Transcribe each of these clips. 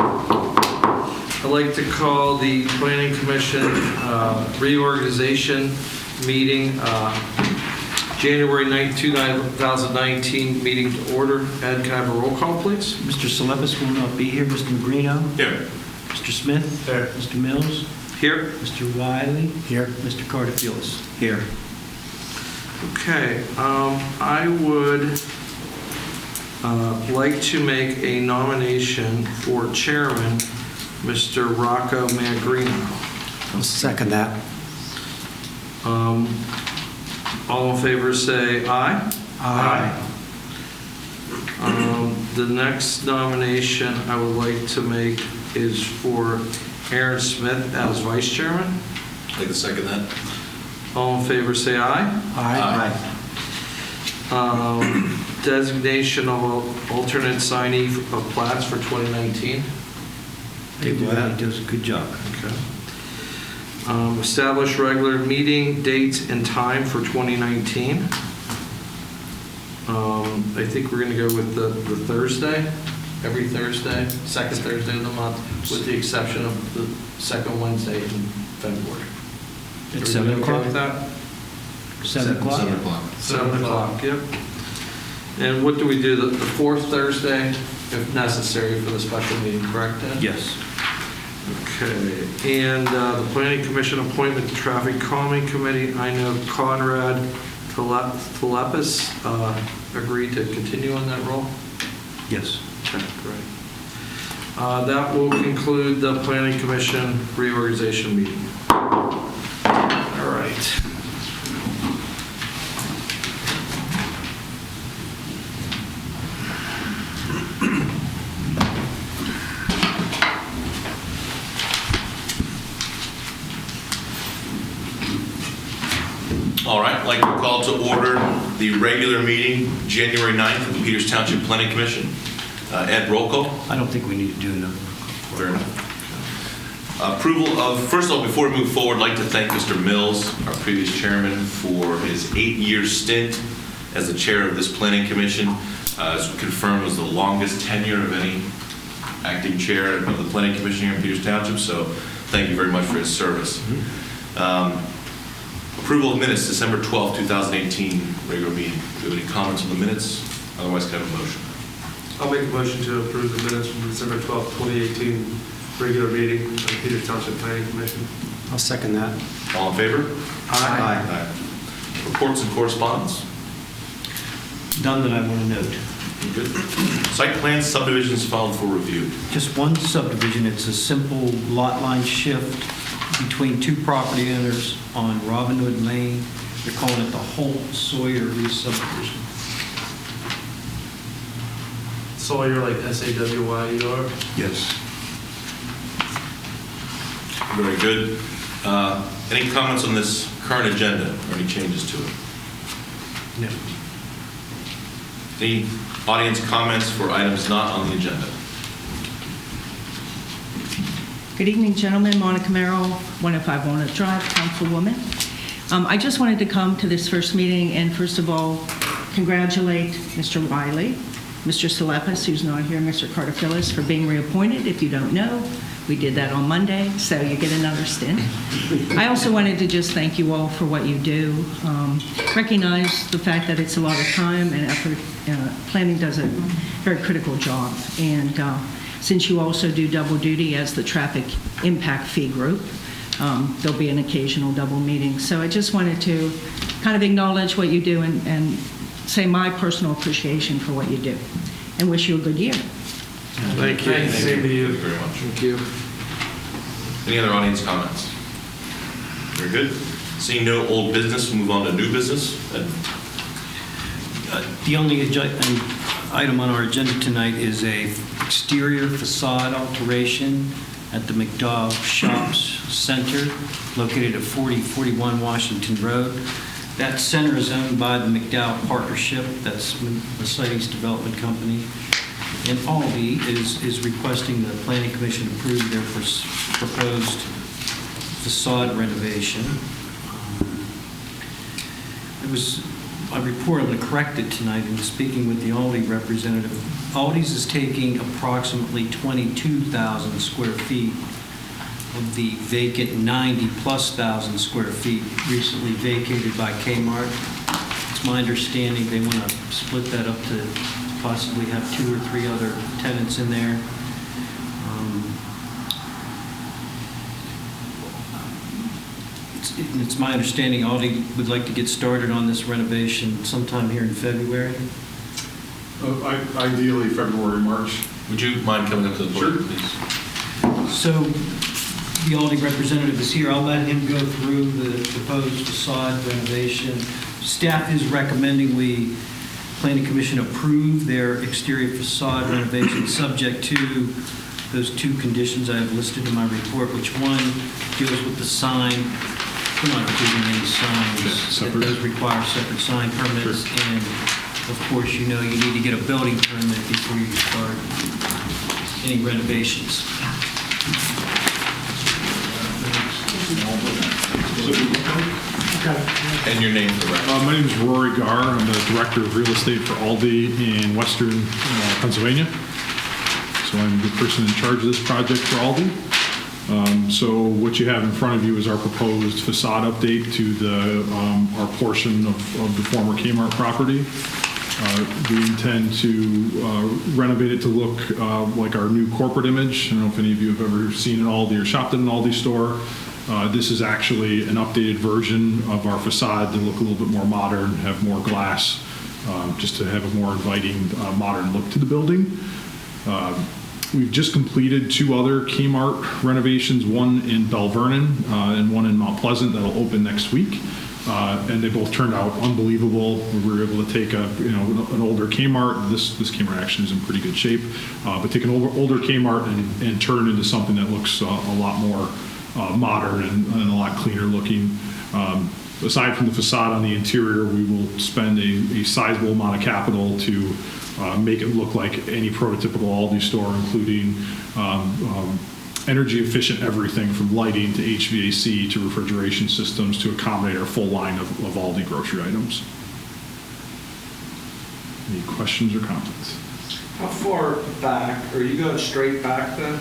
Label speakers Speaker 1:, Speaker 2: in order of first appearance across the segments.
Speaker 1: I'd like to call the Planning Commission reorganization meeting, January 9th, 2019 meeting to order. Ed, can I have a roll call, please?
Speaker 2: Mr. Salepis will not be here. Mr. Marino?
Speaker 3: Here.
Speaker 2: Mr. Smith?
Speaker 1: Here.
Speaker 2: Mr. Mills?
Speaker 1: Here.
Speaker 2: Mr. Wiley? Here. Mr. Cartafilis? Here.
Speaker 1: Okay, I would like to make a nomination for chairman, Mr. Rocco Magrino.
Speaker 4: I'll second that.
Speaker 1: All in favor say aye.
Speaker 4: Aye.
Speaker 1: The next nomination I would like to make is for Aaron Smith as vice chairman.
Speaker 3: I'd like to second that.
Speaker 1: All in favor say aye.
Speaker 4: Aye.
Speaker 1: Designation of alternate signee of plats for 2019.
Speaker 2: He does a good job.
Speaker 1: Okay. Establish regular meeting dates and time for 2019. I think we're going to go with the Thursday, every Thursday, second Thursday of the month, with the exception of the second Wednesday in February.
Speaker 2: At 7 o'clock?
Speaker 1: Okay with that?
Speaker 2: 7 o'clock?
Speaker 3: 7 o'clock.
Speaker 1: 7 o'clock, yep. And what do we do, the fourth Thursday, if necessary, for the special meeting, correct, Ed?
Speaker 2: Yes.
Speaker 1: Okay, and the Planning Commission appointment to Traffic Calming Committee, I know Conrad Telepis agreed to continue on that role?
Speaker 2: Yes.
Speaker 1: Okay, great. That will conclude the Planning Commission reorganization meeting. All right.
Speaker 3: All right, I'd like to call to order the regular meeting, January 9th of the Peters Township Planning Commission. Ed, roll call.
Speaker 2: I don't think we need to do another.
Speaker 3: Fair enough. Approval of, first of all, before we move forward, I'd like to thank Mr. Mills, our previous chairman, for his 8-year stint as the chair of this Planning Commission. As confirmed, was the longest tenure of any acting chair of the Planning Commission here in Peters Township, so thank you very much for his service. Approval of minutes, December 12th, 2018, regular meeting. Do you have any comments on the minutes? Otherwise, can I have a motion?
Speaker 5: I'll make a motion to approve the minutes from December 12th, 2018, regular meeting of the Peters Township Planning Commission.
Speaker 4: I'll second that.
Speaker 3: All in favor?
Speaker 4: Aye.
Speaker 3: Aye. Reports and correspondence?
Speaker 2: None that I want to note.
Speaker 3: Good. Site plans, subdivisions filed for review.
Speaker 2: Just one subdivision. It's a simple lot line shift between two property owners on Robin Hood Lane. They're calling it the Holt Sawyer re-subdivision.
Speaker 5: Sawyer, like S-A-W-Y-E-R.
Speaker 2: Yes.
Speaker 3: Very good. Any comments on this current agenda or any changes to it?
Speaker 2: No.
Speaker 3: Any audience comments for items not on the agenda?
Speaker 6: Good evening, gentlemen. Monica Merrill, 105 Walnut Drive, Councilwoman. I just wanted to come to this first meeting and first of all, congratulate Mr. Wiley, Mr. Salepis, who's not here, Mr. Cartafilis, for being reappointed. If you don't know, we did that on Monday, so you get another stint. I also wanted to just thank you all for what you do. Recognize the fact that it's a lot of time and effort. Planning does a very critical job. And since you also do double duty as the traffic impact fee group, there'll be an occasional double meeting. So I just wanted to kind of acknowledge what you do and say my personal appreciation for what you do and wish you a good year.
Speaker 1: Thank you.
Speaker 5: Same to you.
Speaker 3: Thank you very much.
Speaker 1: Thank you.
Speaker 3: Any other audience comments? Very good. Seeing no old business, we'll move on to new business. Ed?
Speaker 2: The only item on our agenda tonight is a exterior facade alteration at the McDowell Shops Center, located at 4041 Washington Road. That center is owned by the McDowell Partnership. That's Mercedes Development Company. And Aldi is requesting the Planning Commission approve their proposed facade renovation. It was my report, I'm going to correct it tonight in speaking with the Aldi representative. Aldi's is taking approximately 22,000 square feet of the vacant 90-plus thousand square feet recently vacated by Kmart. It's my understanding they want to split that up to possibly have 2 or 3 other tenants in there. It's my understanding Aldi would like to get started on this renovation sometime here in February.
Speaker 7: Ideally, February, March.
Speaker 3: Would you mind coming up to the podium,
Speaker 7: Sure.
Speaker 3: please?
Speaker 2: So the Aldi representative is here. I'll let him go through the proposed facade renovation. Staff is recommending we, Planning Commission, approve their exterior facade renovation subject to those 2 conditions I have listed in my report, which one deals with the sign. We're not approving any signs.
Speaker 7: Separate.
Speaker 2: Those require separate sign permits. And of course, you know you need to get a building permit before you start any renovations.
Speaker 3: And your name for the record.
Speaker 7: My name is Rory Garr. I'm the Director of Real Estate for Aldi in Western Pennsylvania. So I'm the person in charge of this project for Aldi. So what you have in front of you is our proposed facade update to our portion of the former Kmart property. We intend to renovate it to look like our new corporate image. I don't know if any of you have ever seen an Aldi or shopped at an Aldi store. This is actually an updated version of our facade to look a little bit more modern, have more glass, just to have a more inviting, modern look to the building. We've just completed 2 other Kmart renovations, one in Bell Vernon and one in Mount Pleasant that'll open next week. And they both turned out unbelievable. We were able to take an older Kmart. This Kmart actually is in pretty good shape, but take an older Kmart and turn it into something that looks a lot more modern and a lot cleaner looking. Aside from the facade on the interior, we will spend a sizable amount of capital to make it look like any prototypical Aldi store, including energy efficient everything from lighting to HVAC to refrigeration systems to accommodate our full line of Aldi grocery items. Any questions or comments?
Speaker 1: How far back, are you going straight back then?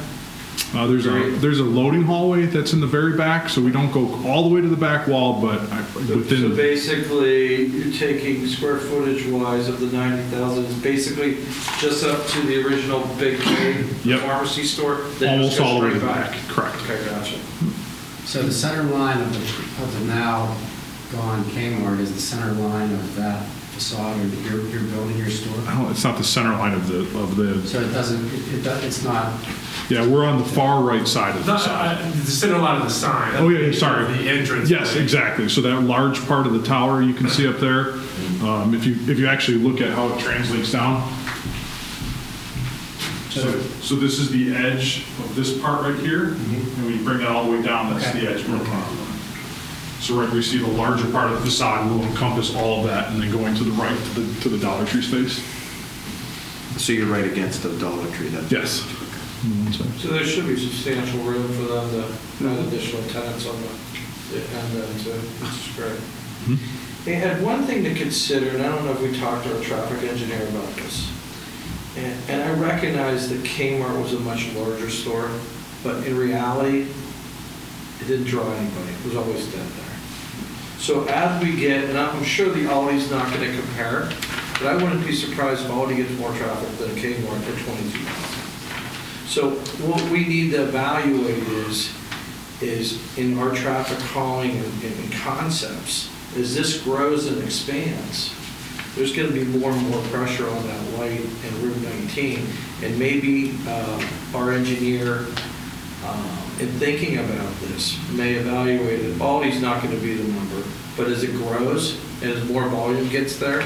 Speaker 7: There's a loading hallway that's in the very back, so we don't go all the way to the back wall, but
Speaker 1: So
Speaker 7: within.
Speaker 1: basically, you're taking square footage wise of the 90,000, it's basically just up to the original Big K
Speaker 7: Yep.
Speaker 1: pharmacy store? Then
Speaker 7: Almost
Speaker 1: just go
Speaker 7: all the way to
Speaker 1: straight
Speaker 7: the back, correct.
Speaker 1: Okay, gotcha.
Speaker 4: So the center line of the now gone Kmart is the center line of that facade or you're building your store?
Speaker 7: It's not the center line of the.
Speaker 4: So it doesn't, it's not,
Speaker 7: Yeah, we're on the far right side of the facade.
Speaker 5: The center line of the sign.
Speaker 7: Oh, yeah, sorry.
Speaker 5: The entrance.
Speaker 7: Yes, exactly. So that large part of the tower you can see up there, if you actually look at how it translates down. So this is the edge of this part right here, and when you bring that all the way down, that's the edge we're looking at. So right, we see the larger part of the facade will encompass all of that, and then going to the right to the Dollar Tree space.
Speaker 4: so you're right against the Dollar Tree then?
Speaker 7: Yes.
Speaker 1: So there should be substantial room for them to add additional tenants on the end then too, which is great. Hey, Ed, one thing to consider, and I don't know if we talked to our traffic engineer about this, and I recognize that Kmart was a much larger store, but in reality, it didn't draw anybody. It was always dead there. So as we get, and I'm sure the Aldi's not going to compare, but I wouldn't be surprised if Aldi gets more traffic than Kmart for 22,000. So what we need to evaluate is in our traffic calling and concepts, as this grows and expands, there's going to be more and more pressure on that light in Route 19. And maybe our engineer, in thinking about this, may evaluate it. Aldi's not going to be the number, but as it grows and as more volume gets there,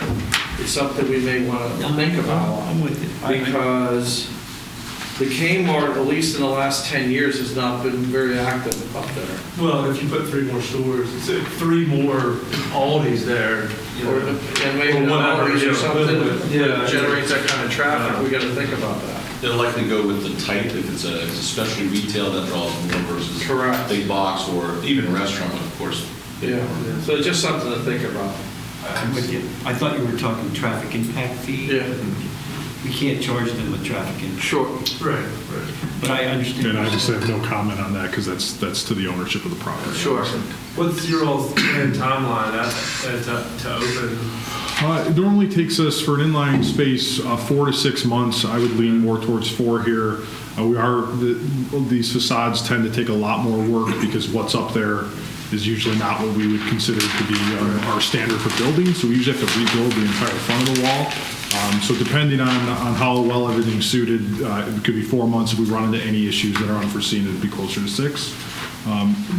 Speaker 1: it's something we may want to think about.
Speaker 2: I'm with you.
Speaker 1: Because the Kmart, at least in the last 10 years, has not been very active up there.
Speaker 5: Well, if you put 3 more stores, it's 3 more Aldis there. You
Speaker 1: Or,
Speaker 5: know,
Speaker 1: and maybe
Speaker 5: or
Speaker 1: the
Speaker 5: whatever,
Speaker 1: Aldi's
Speaker 5: you
Speaker 1: or
Speaker 5: know,
Speaker 1: something
Speaker 5: yeah,
Speaker 1: that generates that kind of traffic, we got to think about that.
Speaker 3: They'll likely go with the type, if it's a specialty retail that draws more versus
Speaker 1: Correct.
Speaker 3: big box or even restaurant, of course.
Speaker 1: Yeah, so it's just something to think about.
Speaker 5: I
Speaker 2: I'm with you. I thought you were talking traffic impact fee.
Speaker 1: Yeah.
Speaker 2: We can't charge them a traffic impact.
Speaker 1: Sure.
Speaker 5: Right.
Speaker 2: But I understand.
Speaker 7: And I just have no comment on that because that's to the ownership of the property.
Speaker 1: Sure.
Speaker 5: What's your all's timeline to open?
Speaker 7: It normally takes us, for an inline space, 4 to 6 months. I would lean more towards 4 here. These facades tend to take a lot more work because what's up there is usually not what we would consider to be our standard for building. So we usually have to rebuild the entire front of the wall. So depending on how well everything's suited, it could be 4 months. If we run into any issues that are unforeseen, it'd be closer to 6.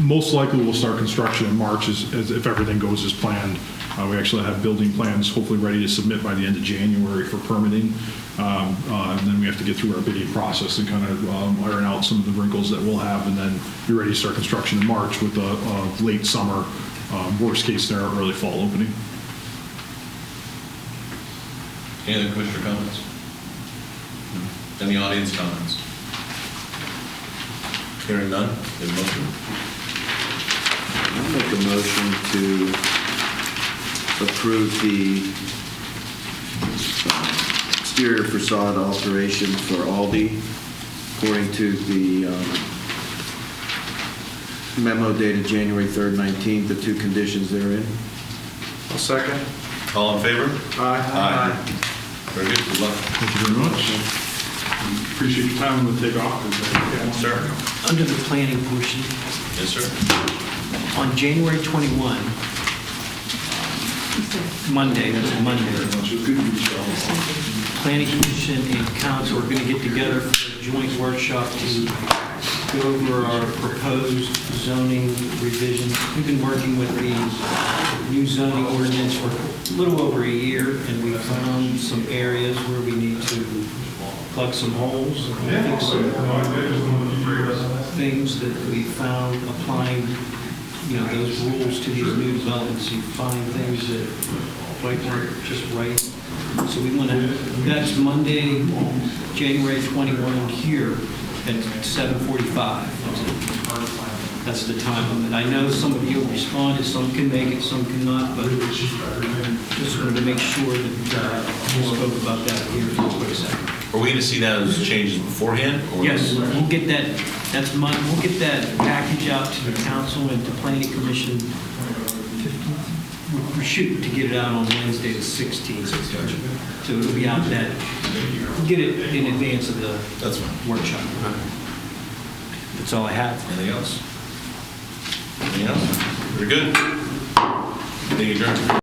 Speaker 7: Most likely we'll start construction in March as if everything goes as planned. We actually have building plans hopefully ready to submit by the end of January for permitting. And then we have to get through our bidding process and kind of iron out some of the wrinkles that we'll have, and then be ready to start construction in March with a late summer, worst case scenario, early fall opening.
Speaker 3: Any other commissioner comments? Any audience comments? Hearing none, get a motion.
Speaker 8: I'll make a motion to approve the exterior facade alteration for Aldi according to the memo dated January 3rd, 19, the 2 conditions therein.
Speaker 1: I'll second.
Speaker 3: All in favor?
Speaker 1: Aye.
Speaker 3: Very good, good luck.
Speaker 7: Thank you very much. Appreciate your time. I'm going to take off.
Speaker 3: Sir?
Speaker 2: Under the planning portion,
Speaker 3: Yes, sir.
Speaker 2: on January 21, Monday, that's a Monday, Planning Commission and Council are going to get together for a joint workshop to go over our proposed zoning revisions. We've been working with the new zoning ordinance for a little over a year, and we found some areas where we need to plug some holes and fix some things that we found applying, those rules to these new developments. You find things that weren't just right. So we want to, that's Monday, January 21 here at 7:45. That's the time limit. I know some of you responded, some can make it, some cannot, but just wanted to make sure that we spoke about that here for a quick second.
Speaker 3: Are we going to see those changes beforehand? Or
Speaker 2: Yes, we'll get that, we'll get that package out to the council and to planning commission. We're shooting to get it out on Wednesday the 16th. So it'll be out that, we'll get it in advance of the
Speaker 3: That's fine.
Speaker 2: workshop. That's all I have.
Speaker 3: Anything else? Anything else? Very good. Meeting adjourned.